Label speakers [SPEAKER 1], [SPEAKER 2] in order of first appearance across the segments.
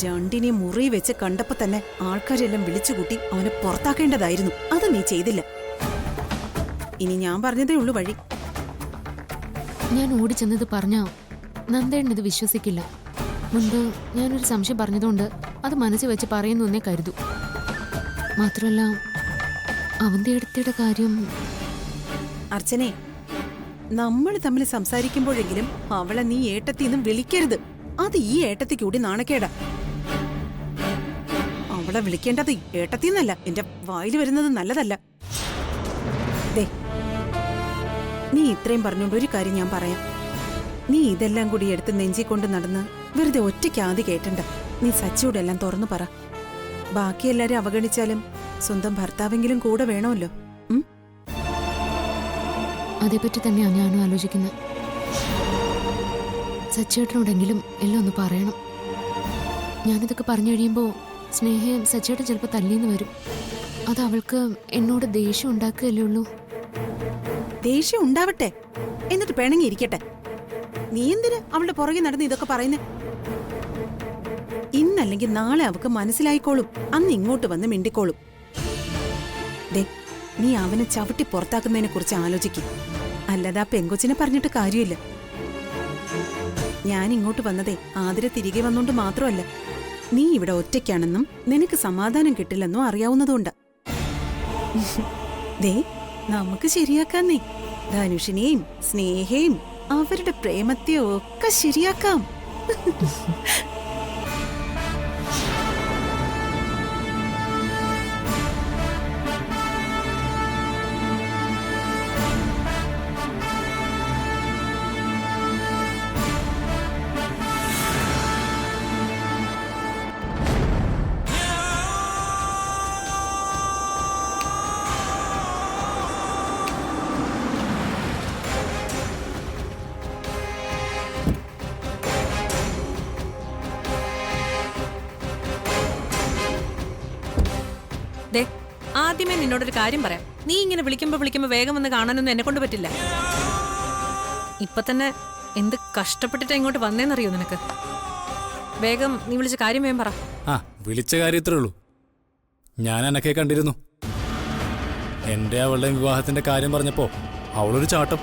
[SPEAKER 1] രണ്ടിനെ മുറി വെച്ച് കണ്ടപ്പോ തന്നെ ആൾക്കാരെല്ലാം വിളിച്ചുകൂട്ടി അവനെ പുറത്താക്കേണ്ടതായിരുന്നു. അത് നീ ചെയ്തില്ല. ഇനി ഞാൻ പറഞ്ഞതേ ഉള്ളൂ വഴി.
[SPEAKER 2] ഞാൻ ഓടിച്ചെന്നത് പറഞ്ഞ നന്ദേണ്ണത് വിശ്വസിക്കില്ല. മുൻപ് ഞാനൊരു സംശയം പറഞ്ഞതുകൊണ്ട് അത് മനസ്സിൽ വെച്ച് പറയുന്നു എന്നേ കരുതൂ. മാത്രമല്ല അവന്റെ അടുത്തിയുടെ കാര്യം.
[SPEAKER 1] അർച്ചനെ, നമ്മൾ തമ്മിൽ സംസാരിക്കുമ്പോഴെങ്കിലും അവളെ നീ ഏട്ടത്തിന്നും വിളിക്കരുത്. അത് ഈ ഏട്ടത്തി കൂടി നാണക്കേടാ. അവളെ വിളിക്കേണ്ടത് ഏട്ടത്തിന്നല്ല. എന്റെ വായിൽ വരുന്നത് നല്ലതല്ല. ദേ, നീ ഇത്രയും പറഞ്ഞോണ്ട് ഒരു കാര്യം ഞാൻ പറയാം. നീ ഇതെല്ലാം കൂടി എടുത്ത് നെഞ്ചിക്കൊണ്ട് നടന്ന് വെറുതെ ഒറ്റയ്ക്ക് ആദ്യം കേട്ടണ്ട. നീ സച്ചിയോടെല്ലാം തുറന്നു പറ. ബാക്കി എല്ലാരും അവഗണിച്ചാലും സ്വന്തം ഭർത്താവെങ്കിലും കൂടെ വേണമല്ലോ.
[SPEAKER 2] അതേപറ്റി തന്നെയാണ് ഞാനും ആലോചിക്കുന്നത്. സച്ചേട്ടനോടെങ്കിലും എല്ലാം ഒന്ന് പറയണം. ഞാനിതൊക്കെ പറഞ്ഞു കഴിയുമ്പോൾ സ്നേഹയും സച്ചേട്ടൻ ചിലപ്പോൾ തല്ലിന്ന് വരും. അത് അവൾക്ക് എന്നോട് ദേഷ്യം ഉണ്ടാക്കുകയല്ലേ ഉള്ളൂ.
[SPEAKER 1] ദേഷ്യം ഉണ്ടാവട്ടെ, എന്നിട്ട് പിണങ്ങിയിരിക്കട്ടെ. നീ എന്തിന് അവളുടെ പുറകെ നടന്ന് ഇതൊക്കെ പറയുന്നേ? ഇന്നല്ലെങ്കിൽ നാളെ അവക്ക് മനസ്സിലായിക്കോളും. അന്ന് ഇങ്ങോട്ട് വന്ന് മിണ്ടിക്കോളും. ദേ, നീ അവനെ ചവിട്ടി പുറത്താക്കുന്നതിനെ കുറിച്ച് ആലോചിക്കും. അല്ലാതെ ആ പെങ്കൊച്ചിനെ പറഞ്ഞിട്ട് കാര്യമില്ല. ഞാൻ ഇങ്ങോട്ട് വന്നതേ ആതിര തിരികെ വന്നോണ്ട് മാത്രമല്ല, നീ ഇവിടെ ഒറ്റയ്ക്കാണെന്നും നിനക്ക് സമാധാനം കിട്ടില്ലെന്നും അറിയാവുന്നതുകൊണ്ട്. ദേ, നമുക്ക് ശരിയാക്കാന്നേ. ധനുഷിനെയും സ്നേഹയും അവരുടെ പ്രേമത്തെയും ഒക്കെ ശരിയാക്കാം.
[SPEAKER 3] ആദ്യമേ നിന്നോടൊരു കാര്യം പറയാം. നീ ഇങ്ങനെ വിളിക്കുമ്പോ വേഗം വന്ന് കാണാനൊന്നും എന്നെ കൊണ്ട് പറ്റില്ല. ഇപ്പൊ തന്നെ എന്ത് കഷ്ടപ്പെട്ടിട്ട് ഇങ്ങോട്ട് വന്നേന്നറിയോ നിനക്ക്? വേഗം നീ വിളിച്ച കാര്യം വേഗം പറ.
[SPEAKER 4] ആ, വിളിച്ച കാര്യം ഇത്രേ ഉള്ളൂ. ഞാൻ അനക്കെ കണ്ടിരുന്നു. എന്റെ അവളുടെ വിവാഹത്തിന്റെ കാര്യം പറഞ്ഞപ്പോ അവളൊരു ചാട്ടം.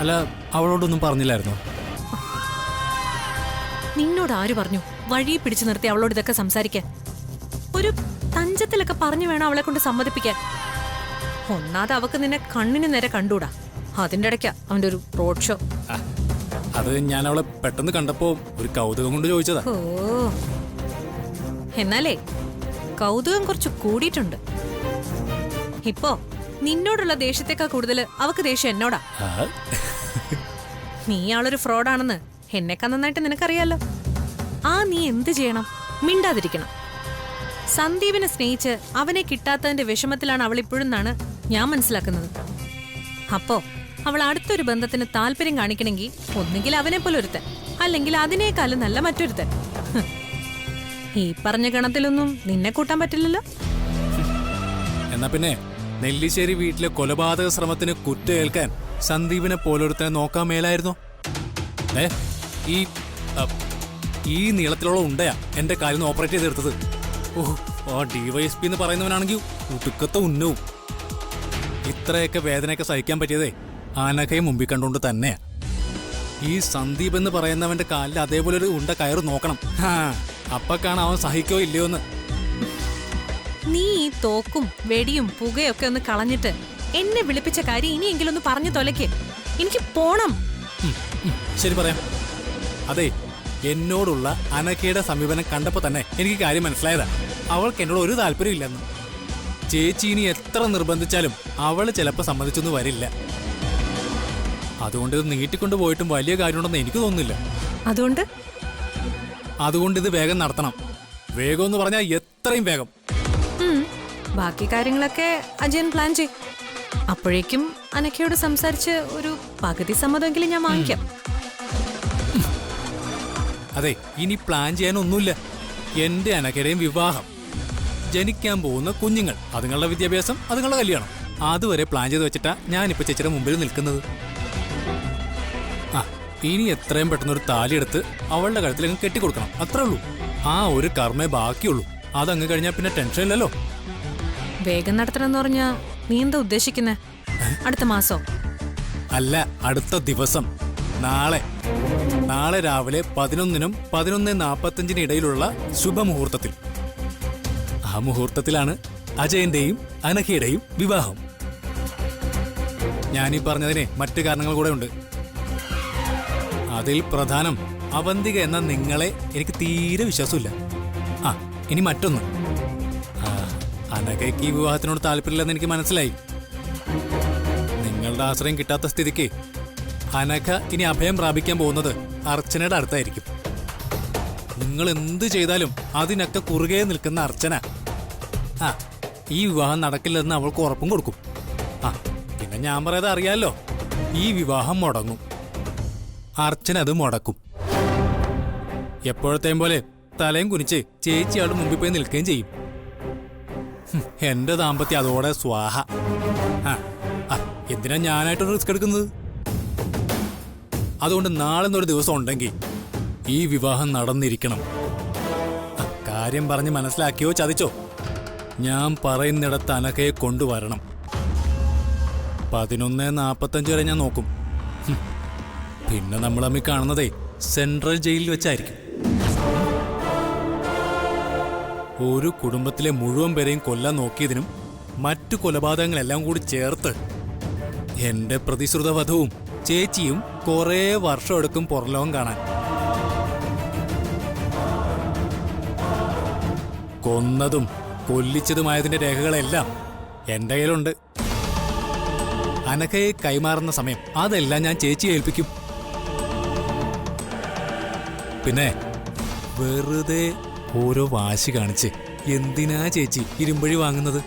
[SPEAKER 4] അല്ല, അവളോടൊന്നും പറഞ്ഞില്ലായിരുന്നോ?
[SPEAKER 3] നിന്നോട് ആര് പറഞ്ഞു വഴി പിടിച്ചു നിർത്തി അവളോട് ഇതൊക്കെ സംസാരിക്കാൻ? ഒരു തഞ്ചത്തിലൊക്കെ പറഞ്ഞു വേണം അവളെ കൊണ്ട് സമ്മതിപ്പിക്കാൻ. ഒന്നാതെ അവക്ക് നിന്നെ കണ്ണിന് നേരെ കണ്ടൂടാ. അതിന്റെ ഇടയ്ക്കാ അവന്റെ ഒരു റോഡ് ഷോ.
[SPEAKER 4] അത് ഞാൻ അവളെ പെട്ടെന്ന് കണ്ടപ്പോ ഒരു കൗതുകം കൊണ്ട് ചോദിച്ചതാ.
[SPEAKER 3] ഓ, എന്നാലേ കൗതുകം കുറച്ച് കൂടിയിട്ടുണ്ട്. ഇപ്പോ നിന്നോടുള്ള ദേഷ്യത്തെക്കാൾ കൂടുതൽ അവക്ക് ദേഷ്യം എന്നോടാ. നീ ആളൊരു ഫ്രോഡാണെന്ന് എന്നെക്കാ നന്നായിട്ട് നിനക്കറിയാലോ. നീ എന്ത് ചെയ്യണം? മിണ്ടാതിരിക്കണം. സന്ദീപിനെ സ്നേഹിച്ച് അവനെ കിട്ടാത്തതിന്റെ വിഷമത്തിലാണ് അവൾ ഇപ്പോഴെന്നാണ് ഞാൻ മനസ്സിലാക്കുന്നത്. അപ്പോ അവൾ അടുത്തൊരു ബന്ധത്തിന് താല്പര്യം കാണിക്കണമെങ്കിൽ ഒന്നുകിൽ അവനെ പോലെ ഒരുത്തൻ, അല്ലെങ്കിൽ അതിനേക്കാളും നല്ല മറ്റൊരുത്തൻ. ഈ പറഞ്ഞ ഗണത്തിലൊന്നും നിന്നെ കൂട്ടാൻ പറ്റില്ലല്ലോ.
[SPEAKER 4] എന്നാ പിന്നെ നെല്ലിശ്ശേരി വീട്ടിലെ കൊലപാതക ശ്രമത്തിന് കുറ്റേൽക്കാൻ സന്ദീപിനെ പോലൊരുത്തനെ നോക്കാൻ മേലായിരുന്നോ? ഈ നീളത്തിലുള്ള ഉണ്ടയാ എന്റെ കാലിൽ ഓപ്പറേറ്റ് ചെയ്തെടുത്തത്. ഓ, DYSP എന്ന് പറയുന്നവനാണെങ്കിൽ ഉടുക്കത്തെ ഉന്നവും. ഇത്രയൊക്കെ വേദനയൊക്കെ സഹിക്കാൻ പറ്റിയതേ ആനക്കയെ മുമ്പിൽ കണ്ടുകൊണ്ട് തന്നെയാ. ഈ സന്ദീപ് എന്ന് പറയുന്നവന്റെ കാലിൽ അതേപോലെ ഒരു ഉണ്ട കയറ് നോക്കണം. അപ്പൊ കാണാൻ അവൻ സഹിക്കോ ഇല്ലയോ എന്ന്.
[SPEAKER 3] നീ ഈ തോക്കും വെടിയും പുകയൊക്കെ ഒന്ന് കളഞ്ഞിട്ട് എന്നെ വിളിപ്പിച്ച കാര്യം ഇനിയെങ്കിലും ഒന്ന് പറഞ്ഞു തൊലയ്ക്ക്. എനിക്ക് പോണം.
[SPEAKER 4] ശരി, പറയാം. അതെ, എന്നോടുള്ള അനക്കയുടെ സമീപനം കണ്ടപ്പോ തന്നെ എനിക്ക് കാര്യം മനസ്സിലായതാ. അവൾക്ക് എന്നോട് ഒരു താല്പര്യം ഇല്ലെന്ന്. ചേച്ചി ഇനി എത്ര നിർബന്ധിച്ചാലും അവള് ചിലപ്പോ സമ്മതിച്ചൊന്നും വരില്ല. അതുകൊണ്ട് ഇത് നീട്ടിക്കൊണ്ടു പോയിട്ടും വലിയ കാര്യമുണ്ടെന്ന് എനിക്ക് തോന്നുന്നില്ല. അതുകൊണ്ട് ഇത് വേഗം നടത്തണം. വേഗം എന്ന് പറഞ്ഞാൽ എത്രയും വേഗം.
[SPEAKER 3] ബാക്കി കാര്യങ്ങളൊക്കെ അജയൻ പ്ലാൻ ചെയ്യും. അപ്പോഴേക്കും അനക്കയോട് സംസാരിച്ച് ഒരു പകുതി സമ്മതമെങ്കിലും ഞാൻ വാങ്ങിക്കാം.
[SPEAKER 4] അതെ, ഇനി പ്ലാൻ ചെയ്യാനൊന്നുമില്ല. എന്റെ അനക്കയുടെയും വിവാഹം, ജനിക്കാൻ പോകുന്ന കുഞ്ഞുങ്ങൾ, അതുങ്ങളുടെ വിദ്യാഭ്യാസം, അതുങ്ങളുടെ കല്യാണം, അതുവരെ പ്ലാൻ ചെയ്ത് വെച്ചിട്ടാ ഞാനിപ്പോ ചേച്ചിയുടെ മുമ്പിൽ നിൽക്കുന്നത്. ഇനി എത്രയും പെട്ടെന്ന് ഒരു താലിയെടുത്ത് അവളുടെ കഴുത്തിൽ അങ്ങ് കെട്ടിക്കൊടുക്കണം, അത്രേ ഉള്ളൂ. ആ ഒരു കർമ്മേ ബാക്കിയുള്ളൂ. അതങ്ങ് കഴിഞ്ഞാൽ പിന്നെ ടെൻഷൻ ഇല്ലല്ലോ.
[SPEAKER 3] വേഗം നടത്തണമെന്ന് പറഞ്ഞാ നീ എന്താ ഉദ്ദേശിക്കുന്നേ? അടുത്ത മാസോ?
[SPEAKER 4] അല്ല, അടുത്ത ദിവസം. നാളെ രാവിലെ 11-നും 11:45 ഇടയിലുള്ള ശുഭമുഹൂർത്തത്തിൽ. ആ മുഹൂർത്തത്തിലാണ് അജയന്റെയും അനഘയുടെയും വിവാഹം. ഞാനീ പറഞ്ഞതിന് മറ്റു കാരണങ്ങൾ കൂടെ ഉണ്ട്. അതിൽ പ്രധാനം അവന്തിക എന്ന നിങ്ങളെ എനിക്ക് തീരെ വിശ്വാസമില്ല. ആ, ഇനി മറ്റൊന്ന്. അനഘയ്ക്ക് ഈ വിവാഹത്തിനോട് താല്പര്യമില്ലെന്ന് എനിക്ക് മനസ്സിലായി. നിങ്ങളുടെ ആശ്രയം കിട്ടാത്ത സ്ഥിതിക്ക് അനഘ ഇനി അഭയം പ്രാപിക്കാൻ പോകുന്നത് അർച്ചനയുടെ അടുത്തായിരിക്കും. നിങ്ങൾ എന്ത് ചെയ്താലും അതിനൊക്കെ കുറുകെ നിൽക്കുന്ന അർച്ചന ഈ വിവാഹം നടക്കില്ലെന്ന് അവൾക്ക് ഉറപ്പും കൊടുക്കും. പിന്നെ ഞാൻ പറയാതെ അറിയാലോ, ഈ വിവാഹം മുടങ്ങും. അർച്ചന അത് മുടക്കും. എപ്പോഴത്തെയും പോലെ തലയും കുനിച്ച് ചേച്ചി അവളുടെ മുമ്പിൽ പോയി നിൽക്കുകയും ചെയ്യും. എന്റെ ദാമ്പത്യം അതോടെ സ്വാഹ. എന്തിനാ ഞാനായിട്ടൊരു റിസ്ക് എടുക്കുന്നത്? അതുകൊണ്ട് നാളെ ഒരു ദിവസം ഉണ്ടെങ്കിൽ ഈ വിവാഹം നടന്നിരിക്കണം. കാര്യം പറഞ്ഞ് മനസ്സിലാക്കിയോ ചതിച്ചോ, ഞാൻ പറയുന്നിടത്ത് അനഘയെ കൊണ്ടുവരണം. 11:45 വരെ ഞാൻ നോക്കും. പിന്നെ നമ്മൾ തമ്മിൽ കാണുന്നതേ സെൻട്രൽ ജയിലിൽ വെച്ചായിരിക്കും. ഒരു കുടുംബത്തിലെ മുഴുവൻ പേരെയും കൊല്ലാൻ നോക്കിയതിനും മറ്റു കൊലപാതകങ്ങളെല്ലാം കൂടി ചേർത്ത് എന്റെ പ്രതിശ്രുത വധവും ചേച്ചിയും കുറേ വർഷം എടുക്കും പുറലോകം കാണാൻ. കൊന്നതും കൊല്ലിച്ചതുമായതിന്റെ രേഖകളെല്ലാം എന്റെ കയ്യിലുണ്ട്. അനഘയെ കൈമാറുന്ന സമയം അതെല്ലാം ഞാൻ ചേച്ചിയെ ഏൽപ്പിക്കും. പിന്നെ വെറുതെ ഓരോ വാശി കാണിച്ച് എന്തിനാ ചേച്ചി ഇരുമ്പഴി വാങ്ങുന്നത്?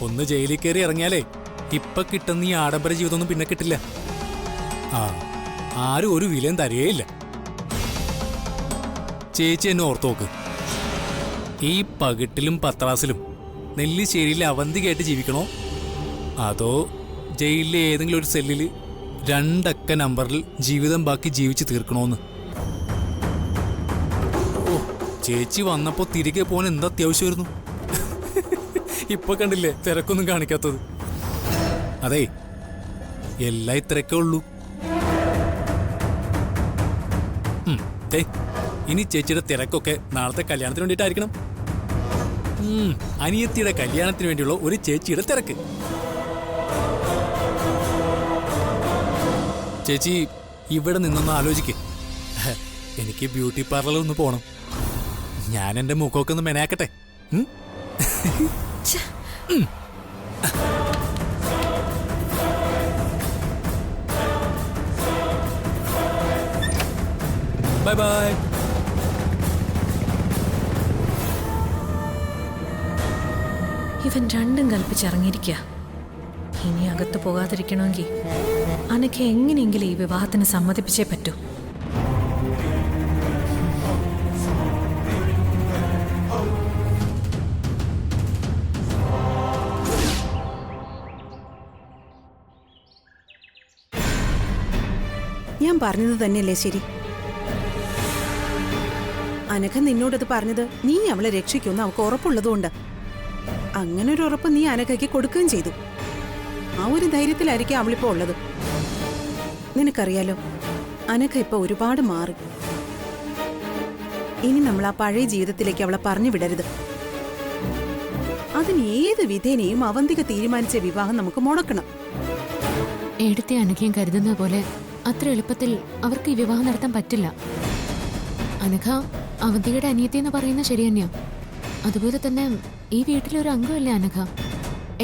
[SPEAKER 4] ഒന്ന് ജയിലിൽ കയറി ഇറങ്ങിയാലേ ഇപ്പൊ കിട്ടുന്ന ഈ ആഡംബര ജീവിതമൊന്നും പിന്നെ കിട്ടില്ല. ആരും ഒരു വിലയും തരികയില്ല. ചേച്ചി എന്നെ ഓർത്തോക്ക്. ഈ പകിട്ടിലും പത്രാസിലും നെല്ലിശ്ശേരിയിലെ അവന്തികയായിട്ട് ജീവിക്കണോ, അതോ ജയിലിലെ ഏതെങ്കിലും ഒരു സെല്ലിൽ 2 അക്ക നമ്പറിൽ ജീവിതം ബാക്കി ജീവിച്ച് തീർക്കണോന്ന്? ചേച്ചി വന്നപ്പോ തിരികെ പോകാൻ എന്താ അത്യാവശ്യമായിരുന്നു? ഇപ്പൊ കണ്ടില്ലേ തിരക്കൊന്നും കാണിക്കാത്തത്. അതെ, എല്ലാം ഇത്രയൊക്കെ ഉള്ളൂ. ഇനി ചേച്ചിയുടെ തിരക്കൊക്കെ നാളത്തെ കല്യാണത്തിന് വേണ്ടിയിട്ടായിരിക്കണം. അനിയത്തിയുടെ കല്യാണത്തിന് വേണ്ടിയുള്ള ഒരു ചേച്ചിയുടെ തിരക്ക്. ചേച്ചി ഇവിടെ നിന്നൊന്ന് ആലോചിക്ക്. എനിക്ക് ബ്യൂട്ടി പാർലറിൽ ഒന്ന് പോണം. ഞാൻ എന്റെ മുഖമൊക്കെ ഒന്ന് മെനയാക്കട്ടെ. Bye bye.
[SPEAKER 3] ഇവൻ രണ്ടും കൽപ്പിച്ചിറങ്ങിയിരിക്കുക. ഇനി അകത്ത് പോകാതിരിക്കണമെങ്കിൽ അനക്ക് എങ്ങനെയെങ്കിലും ഈ വിവാഹത്തിന് സമ്മതിപ്പിച്ചേ പറ്റൂ.
[SPEAKER 1] ഞാൻ പറഞ്ഞത് തന്നെയല്ലേ ശരി? അനഘ നിന്നോടത് പറഞ്ഞത് നീ അവളെ രക്ഷിക്കുമെന്ന് അവൾക്ക് ഉറപ്പുള്ളതുകൊണ്ട്. അങ്ങനെ ഒരു ഉറപ്പ് നീ അനഘയ്ക്ക് കൊടുക്കുകയും ചെയ്തു. ആ ഒരു ധൈര്യത്തിലായിരിക്കും അവളിപ്പോ ഉള്ളത്. നിനക്കറിയാലോ, അനഘ ഇപ്പൊ ഒരുപാട് മാറി. ഇനി നമ്മൾ ആ പഴയ ജീവിതത്തിലേക്ക് അവളെ പറഞ്ഞു വിടരുത്. അതിന് ഏത് വിധേനയും അവന്തിക തീരുമാനിച്ച വിവാഹം നമുക്ക് മുടക്കണം.
[SPEAKER 2] എടുത്തെ അനഘയും കരുതുന്നത് പോലെ അത്ര എളുപ്പത്തിൽ അവർക്ക് ഈ വിവാഹം നടത്താൻ പറ്റില്ല. അനഘ അവന്തികയുടെ അനിയത്തി എന്ന് പറയുന്നത് ശരി തന്നെയാ. അതുപോലെ തന്നെ ഈ വീട്ടിലെ ഒരു അംഗമല്ലേ അനഘ.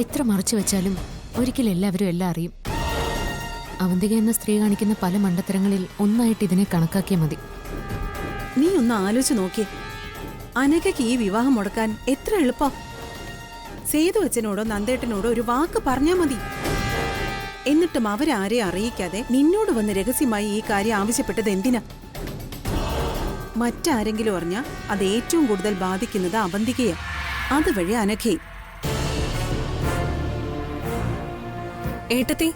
[SPEAKER 2] എത്ര മറച്ചു വെച്ചാലും ഒരിക്കലും എല്ലാവരും എല്ലാം അറിയും. അവന്തിക എന്ന സ്ത്രീ കാണിക്കുന്ന പല മണ്ടത്തരങ്ങളിൽ ഒന്നായിട്ട് ഇതിനെ കണക്കാക്കിയാൽ മതി.
[SPEAKER 1] നീ ഒന്ന് ആലോചിച്ച് നോക്കിയേ, അനഘയ്ക്ക് ഈ വിവാഹം മുടക്കാൻ എത്ര എളുപ്പം. സേതു അച്ഛനോടോ നന്ദേട്ടനോടോ ഒരു വാക്ക് പറഞ്ഞാൽ മതി. എന്നിട്ടും അവരാരെയും അറിയിക്കാതെ നിന്നോട് വന്ന് രഹസ്യമായി ഈ കാര്യം ആവശ്യപ്പെട്ടത് എന്തിനാ? മറ്റാരെങ്കിലും അറിഞ്ഞാൽ അത് ഏറ്റവും കൂടുതൽ ബാധിക്കുന്നത് അവന്തികയെ, അതുവഴി അനഘയെ.
[SPEAKER 3] ഏട്ടത്തി,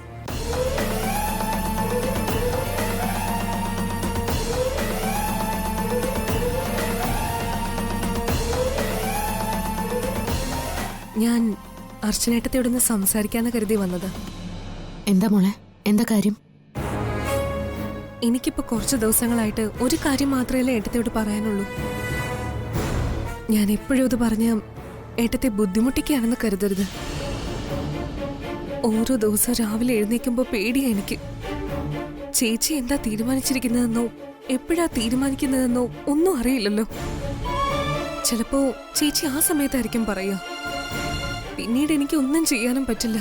[SPEAKER 5] ഞാൻ അർച്ചനേട്ടത്തോടൊന്ന് സംസാരിക്കാന്ന് കരുതി വന്നത്.
[SPEAKER 2] എന്താ മോളെ, എന്താ കാര്യം?
[SPEAKER 5] എനിക്കിപ്പോ കുറച്ച് ദിവസങ്ങളായിട്ട് ഒരു കാര്യം മാത്രമേ ഏട്ടത്തോട് പറയാനുള്ളൂ. ഞാൻ എപ്പോഴും ഇത് പറഞ്ഞ് ഏട്ടത്തെ ബുദ്ധിമുട്ടിക്കുകയാണെന്ന് കരുതരുത്. ഓരോ ദിവസം രാവിലെ എഴുന്നേൽക്കുമ്പോൾ പേടിയാ എനിക്ക്. ചേച്ചി എന്താ തീരുമാനിച്ചിരിക്കുന്നതെന്നോ എപ്പോഴാ തീരുമാനിക്കുന്നതെന്നോ ഒന്നും അറിയില്ലല്ലോ. ചിലപ്പോ ചേച്ചി ആ സമയത്തായിരിക്കും പറയുക. പിന്നീട് എനിക്ക് ഒന്നും ചെയ്യാനും പറ്റില്ല.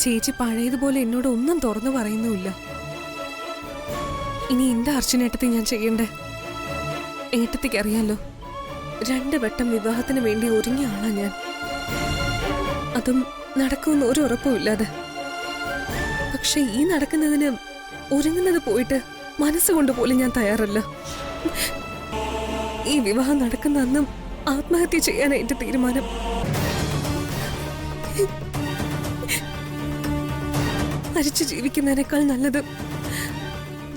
[SPEAKER 5] ചേച്ചി പഴയതുപോലെ എന്നോട് ഒന്നും തുറന്നു പറയുന്നുമില്ല. ഇനി എന്താ അർച്ചനേട്ടത്തെ ഞാൻ ചെയ്യണ്ടേ? ഏട്ടത്തിക്ക് അറിയാലോ, 2 വട്ടം വിവാഹത്തിന് വേണ്ടി ഒരുങ്ങിയ ആളാ ഞാൻ. അതും നടക്കുമെന്ന് ഒരു ഉറപ്പുമില്ലാതെ. പക്ഷെ ഈ നടക്കുന്നതിന് ഒരുങ്ങുന്നത് പോയിട്ട് മനസ്സുകൊണ്ട് പോലും ഞാൻ തയ്യാറല്ല. ഈ വിവാഹം നടക്കുന്ന അന്നും ആത്മഹത്യ ചെയ്യാൻ എന്റെ തീരുമാനം. മരിച്ചു ജീവിക്കുന്നതിനേക്കാൾ നല്ലത്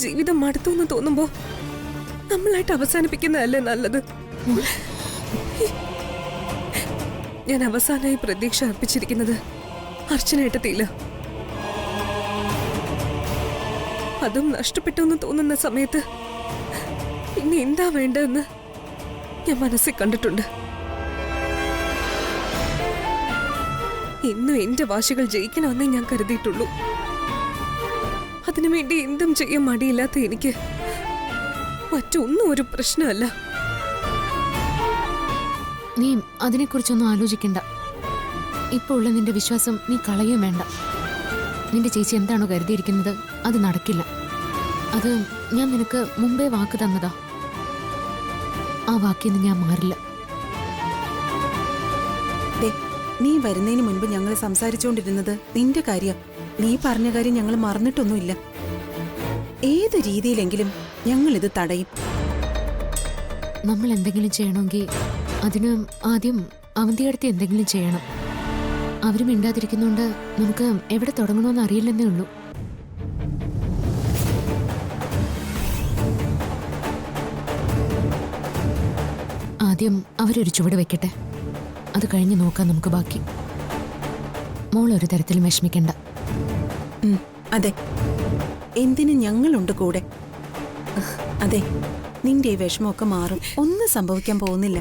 [SPEAKER 5] ജീവിതം മടുത്തു എന്ന് തോന്നുമ്പോ നമ്മളായിട്ട് അവസാനിപ്പിക്കുന്നതല്ലേ നല്ലത്. ഞാൻ അവസാനമായി പ്രതീക്ഷ അർപ്പിച്ചിരിക്കുന്നത് അർച്ചനേട്ടത്തിയില്ല. അതും നഷ്ടപ്പെട്ടു എന്ന് തോന്നുന്ന സമയത്ത് പിന്നെ എന്താ വേണ്ടതെന്ന് ഞാൻ മനസ്സിൽ കണ്ടിട്ടുണ്ട്. ഇന്നും എന്റെ വാശികൾ ജയിക്കണമെന്നേ ഞാൻ കരുതിയിട്ടുള്ളൂ. അതിനുവേണ്ടി എന്തും ചെയ്യാൻ മടിയില്ലാത്ത എനിക്ക് മറ്റൊന്നും ഒരു പ്രശ്നമല്ല.
[SPEAKER 2] നീ അതിനെക്കുറിച്ചൊന്നും ആലോചിക്കണ്ട. ഇപ്പോൾ ഉള്ള നിന്റെ വിശ്വാസം നീ കളയുകയും വേണ്ട. നിന്റെ ചേച്ചി എന്താണോ കരുതിയിരിക്കുന്നത് അത് നടക്കില്ല. അത് ഞാൻ നിനക്ക് മുമ്പേ വാക്ക് തന്നതാ. ആ വാക്കിന്ന് ഞാൻ മാറില്ല.
[SPEAKER 1] നീ വരുന്നതിന് മുൻപ് ഞങ്ങൾ സംസാരിച്ചുകൊണ്ടിരുന്നത് നിന്റെ കാര്യം. നീ പറഞ്ഞ കാര്യം ഞങ്ങൾ മറന്നിട്ടൊന്നുമില്ല. ഏത് രീതിയിലെങ്കിലും ഞങ്ങൾ ഇത് തടയും.
[SPEAKER 2] നമ്മൾ എന്തെങ്കിലും ചെയ്യണമെങ്കിൽ അതിന് ആദ്യം അവന്തിയടുത്ത് എന്തെങ്കിലും ചെയ്യണം. അവരും മിണ്ടാതിരിക്കുന്നോണ്ട് നമുക്ക് എവിടെ തുടങ്ങണമെന്ന് അറിയില്ലെന്നേ ഉള്ളൂ. ആദ്യം അവരൊരു ചുവട് വെക്കട്ടെ. അത് കഴിഞ്ഞ് നോക്കാം നമുക്ക് ബാക്കി. മോളൊരു തരത്തിലും വിഷമിക്കണ്ട.
[SPEAKER 1] അതെ, എന്തിന് ഞങ്ങളുണ്ട് കൂടെ. അതെ, നിന്റെ ഈ വിഷമമൊക്കെ മാറും. ഒന്നും സംഭവിക്കാൻ പോകുന്നില്ല.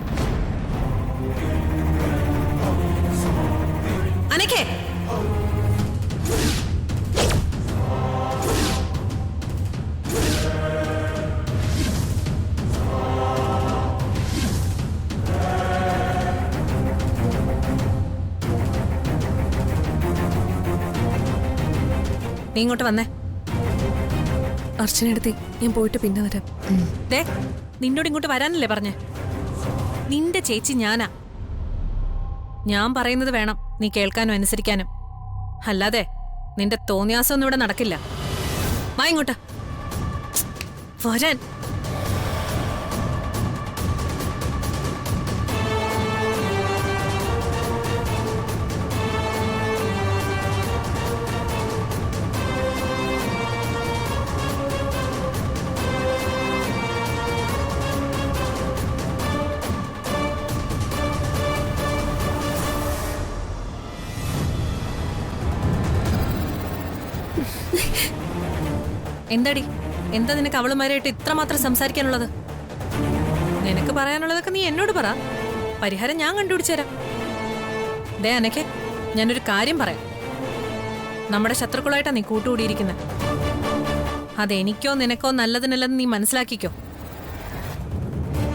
[SPEAKER 3] അനക്കേ, നീ ഇങ്ങോട്ട് വന്നേ.
[SPEAKER 5] അർച്ചനടുത്ത് ഞാൻ പോയിട്ട് പിന്നെ വരാം.
[SPEAKER 3] ദേ, നിന്നോട് ഇങ്ങോട്ട് വരാനല്ലേ പറഞ്ഞേ? നിന്റെ ചേച്ചി ഞാനാ. ഞാൻ പറയുന്നത് വേണം നീ കേൾക്കാനും അനുസരിക്കാനും. അല്ലാതെ നിന്റെ തോന്നിയാസമൊന്നും ഇവിടെ നടക്കില്ല. വാ ഇങ്ങോട്ട് വരാൻ. എന്താടി, എന്താ നിനക്ക് അവളുമാരായിട്ട് ഇത്രമാത്രം സംസാരിക്കാനുള്ളത്? നിനക്ക് പറയാനുള്ളതൊക്കെ നീ എന്നോട് പറ. പരിഹാരം ഞാൻ കണ്ടുപിടിച്ചു തരാം. ദേ അനക്കെ, ഞാനൊരു കാര്യം പറയാം. നമ്മുടെ ശത്രുക്കളായിട്ടാ നീ കൂട്ടുകൂടിയിരിക്കുന്നത്. അതെനിക്കോ നിനക്കോ നല്ലതിനല്ലെന്ന് നീ മനസ്സിലാക്കിക്കോ.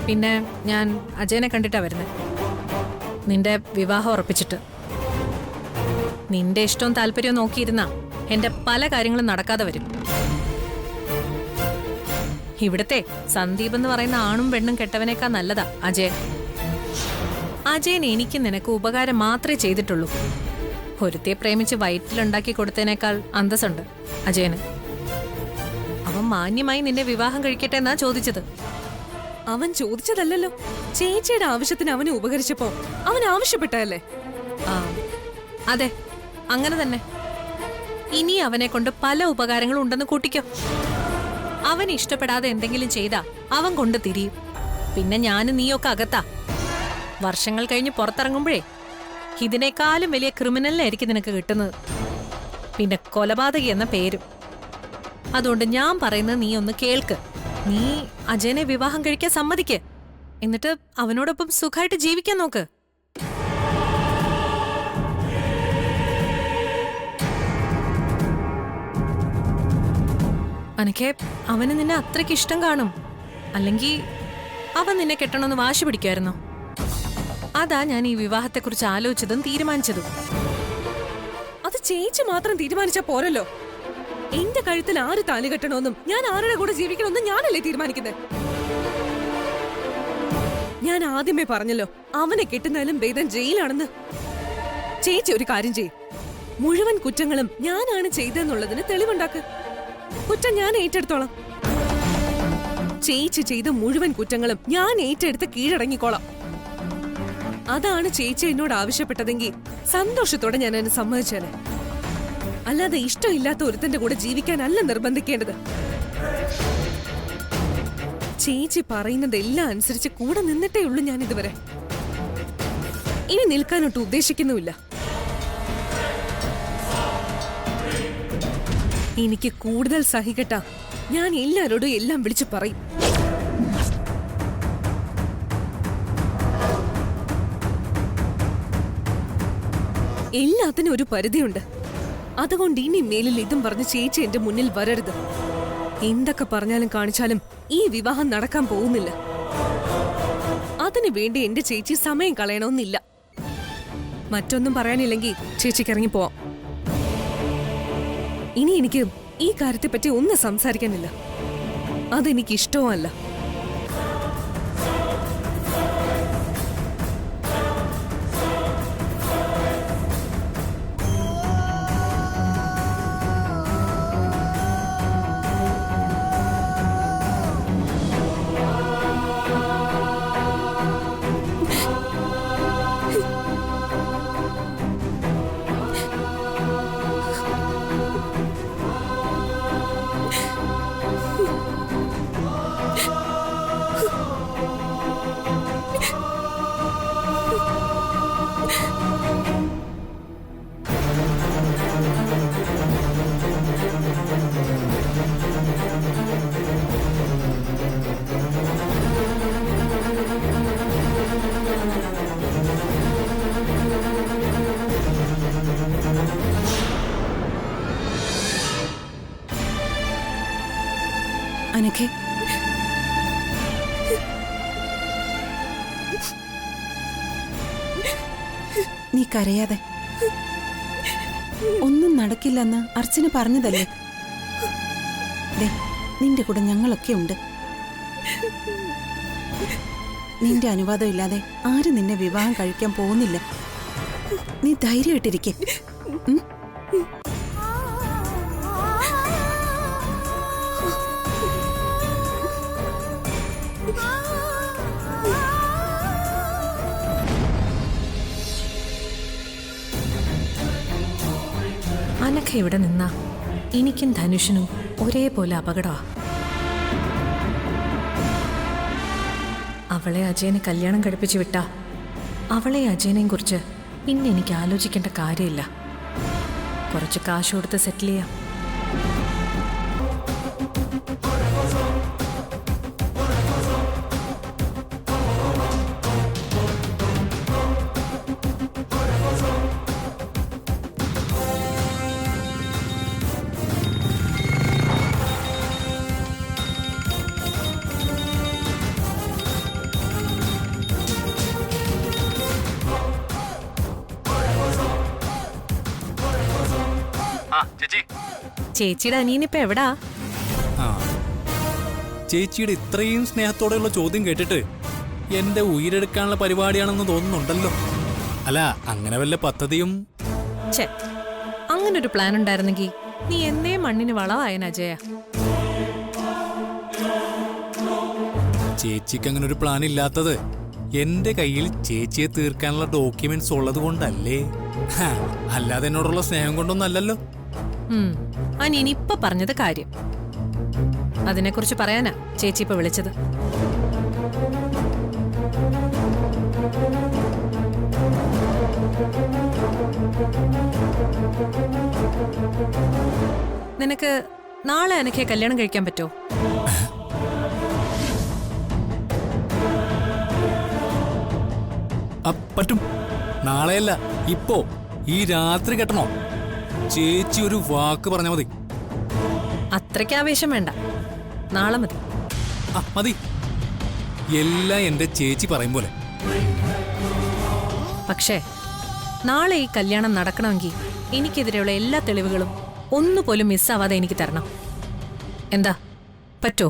[SPEAKER 3] പിന്നെ ഞാൻ അജയനെ കണ്ടിട്ടാ വരുന്നത്. നിന്റെ വിവാഹം ഉറപ്പിച്ചിട്ട്. നിന്റെ ഇഷ്ടവും താല്പര്യവും നോക്കിയിരുന്നാ എന്റെ പല കാര്യങ്ങളും നടക്കാതെ വരും. ഇവിടത്തെ സന്ദീപ് എന്ന് പറയുന്ന ആണും പെണ്ണും കെട്ടവനേക്കാൾ നല്ലതാ അജയൻ. അജയൻ എനിക്ക് നിനക്ക് ഉപകാരം മാത്രമേ ചെയ്തിട്ടുള്ളൂ. ഒരുത്തിയെ പ്രേമിച്ച് വയറ്റിലുണ്ടാക്കി കൊടുത്തതിനേക്കാൾ അന്തസ്സുണ്ട് അജയന്. അവൻ മാന്യമായി നിന്നെ വിവാഹം കഴിക്കട്ടെ എന്നാ ചോദിച്ചത്.
[SPEAKER 5] അവൻ ചോദിച്ചതല്ലല്ലോ. ചേച്ചിയുടെ ആവശ്യത്തിന് അവന് ഉപകരിച്ചപ്പോ അവൻ ആവശ്യപ്പെട്ടല്ലേ?
[SPEAKER 3] ആ അതെ, അങ്ങനെ തന്നെ. ഇനി അവനെ കൊണ്ട് പല ഉപകാരങ്ങളും ഉണ്ടെന്ന് കൂട്ടിക്കോ. അവൻ ഇഷ്ടപ്പെടാതെ എന്തെങ്കിലും ചെയ്താ അവൻ കൊണ്ട് തിരിയും. പിന്നെ ഞാനും നീയൊക്കെ അകത്താ. വർഷങ്ങൾ കഴിഞ്ഞ് പുറത്തിറങ്ങുമ്പോഴേ ഇതിനേക്കാളും വലിയ ക്രിമിനലിനായിരിക്കും നിനക്ക് കിട്ടുന്നത്. പിന്നെ കൊലപാതകി എന്ന പേരും. അതുകൊണ്ട് ഞാൻ പറയുന്നത് നീ ഒന്ന് കേൾക്ക്. നീ അജയനെ വിവാഹം കഴിക്കാൻ സമ്മതിക്ക്. എന്നിട്ട് അവനോടൊപ്പം സുഖമായിട്ട് ജീവിക്കാൻ നോക്ക്. അനക്കെ അവന് നിന്നെ അത്രയ്ക്ക് ഇഷ്ടം കാണും. അല്ലെങ്കിൽ അവൻ നിന്നെ കെട്ടണമെന്ന് വാശി പിടിക്കുമായിരുന്നോ? അതാ ഞാൻ ഈ വിവാഹത്തെക്കുറിച്ച് ആലോചിച്ചതും തീരുമാനിച്ചതും.
[SPEAKER 5] അത് ചേച്ചി മാത്രം തീരുമാനിച്ചാ പോരല്ലോ. എന്റെ കഴുത്തിൽ ആര് താലി കെട്ടണമെന്നും ഞാൻ ആരുടെ കൂടെ ജീവിക്കണമെന്നും ഞാനല്ലേ തീരുമാനിക്കുന്നത്. ഞാൻ ആദ്യമേ പറഞ്ഞല്ലോ, അവനെ കെട്ടുന്നാലും ഭേദം ജയിലാണെന്ന്. ചേച്ചി ഒരു കാര്യം ചെയ്യും, മുഴുവൻ കുറ്റങ്ങളും ഞാനാണ് ചെയ്തെന്നുള്ളതിന് തെളിവുണ്ടാക്ക്. കുറ്റം ഞാൻ ഏറ്റെടുത്തോളാം. ചേച്ചി ചെയ്ത മുഴുവൻ കുറ്റങ്ങളും ഞാൻ ഏറ്റെടുത്ത് കീഴടങ്ങിക്കോളാം. അതാണ് ചേച്ചി എന്നോട് ആവശ്യപ്പെട്ടതെങ്കിൽ സന്തോഷത്തോടെ ഞാൻ അതിന് സമ്മതിച്ചേനെ. അല്ലാതെ ഇഷ്ടമില്ലാത്ത ഒരുത്തന്റെ കൂടെ ജീവിക്കാനല്ല നിർബന്ധിക്കേണ്ടത്. ചേച്ചി പറയുന്നതെല്ലാം അനുസരിച്ച് കൂടെ നിന്നിട്ടേ ഉള്ളൂ ഞാൻ ഇതുവരെ. ഇനി നിൽക്കാനൊട്ട് ഉദ്ദേശിക്കുന്നുമില്ല. എനിക്ക് കൂടുതൽ സഹിക്കട്ട, ഞാൻ എല്ലാരോടും എല്ലാം വിളിച്ചു പറയും. എല്ലാത്തിനും ഒരു പരിധിയുണ്ട്. അതുകൊണ്ട് ഇനി മേലിൽ ഇതും പറഞ്ഞ് ചേച്ചി എന്റെ മുന്നിൽ വരരുത്. എന്തൊക്കെ പറഞ്ഞാലും കാണിച്ചാലും ഈ വിവാഹം നടക്കാൻ പോകുന്നില്ല. അതിനു വേണ്ടി എന്റെ ചേച്ചി സമയം കളയണമെന്നില്ല. മറ്റൊന്നും പറയാനില്ലെങ്കിൽ ചേച്ചിക്ക് ഇറങ്ങി പോവാം. ഇനി എനിക്ക് ഈ കാര്യത്തെപ്പറ്റി ഒന്നും സംസാരിക്കാനില്ല. അതെനിക്ക് ഇഷ്ടവും അല്ല.
[SPEAKER 1] അനഘേ, നീ കരയാതെ. ഒന്നും നടക്കില്ലെന്ന് അർച്ചന പറഞ്ഞതല്ലേ. ദേ, നിന്റെ കൂടെ ഞങ്ങളൊക്കെ ഉണ്ട്. നിന്റെ അനുവാദം ഇല്ലാതെ ആരും നിന്നെ വിവാഹം കഴിക്കാൻ പോകുന്നില്ല. നീ ധൈര്യമായിട്ടിരിക്കെ.
[SPEAKER 3] അനക്ക ഇവിടെ നിന്നാ എനിക്കും ധനുഷിനും ഒരേപോലെ അപകടമാ. അവളെ അജയനെ കല്യാണം കഴിപ്പിച്ചു വിട്ടാ അവളെ അജയനെയും കുറിച്ച് പിന്നെ എനിക്ക് ആലോചിക്കേണ്ട കാര്യമില്ല. കുറച്ച് കാശ് കൊടുത്ത് സെറ്റിൽ ചെയ്യാം. ചേച്ചിയുടെ അനിയനിപ്പോ എവിടാ?
[SPEAKER 4] ചേച്ചിയുടെ ഇത്രയും സ്നേഹത്തോടെയുള്ള ചോദ്യം കേട്ടിട്ട് എന്റെ ഉയിരെടുക്കാനുള്ള പരിപാടിയാണെന്ന് തോന്നുന്നുണ്ടല്ലോ. അല്ല, അങ്ങനെ വല്ല പദ്ധതിയും?
[SPEAKER 3] അങ്ങനൊരു പ്ലാൻ ഉണ്ടായിരുന്നെങ്കിൽ നീ എന്നേ മണ്ണിന് വളവായന അജയ.
[SPEAKER 4] ചേച്ചിക്ക് അങ്ങനെ ഒരു പ്ലാൻ ഇല്ലാത്തത് എന്റെ കയ്യിൽ ചേച്ചിയെ തീർക്കാനുള്ള ഡോക്യുമെന്റ്സ് ഉള്ളത് കൊണ്ടല്ലേ, അല്ലാതെ എന്നോടുള്ള സ്നേഹം കൊണ്ടൊന്നും അല്ലല്ലോ.
[SPEAKER 3] അനിയൻ ഇപ്പൊ പറഞ്ഞത് കാര്യം. അതിനെക്കുറിച്ച് പറയാനാ ചേച്ചി ഇപ്പൊ വിളിച്ചത്. നിനക്ക് നാളെ അനഘയെ കല്യാണം കഴിക്കാൻ പറ്റുമോ?
[SPEAKER 4] പറ്റും. നാളെയല്ല, ഇപ്പോ ഈ രാത്രി കെട്ടണോ? ചേച്ചി ഒരു വാക്ക് പറഞ്ഞാ മതി.
[SPEAKER 3] അത്രയ്ക്ക് ആവേശം വേണ്ട, നാളെ മതി.
[SPEAKER 4] മതി. എല്ലാം എന്റെ ചേച്ചി പറയും പോലെ.
[SPEAKER 3] പക്ഷേ നാളെ ഈ കല്യാണം നടക്കണമെങ്കിൽ എനിക്കെതിരെയുള്ള എല്ലാ തെളിവുകളും ഒന്നുപോലും മിസ്സാവാതെ എനിക്ക് തരണം. എന്താ, പറ്റോ?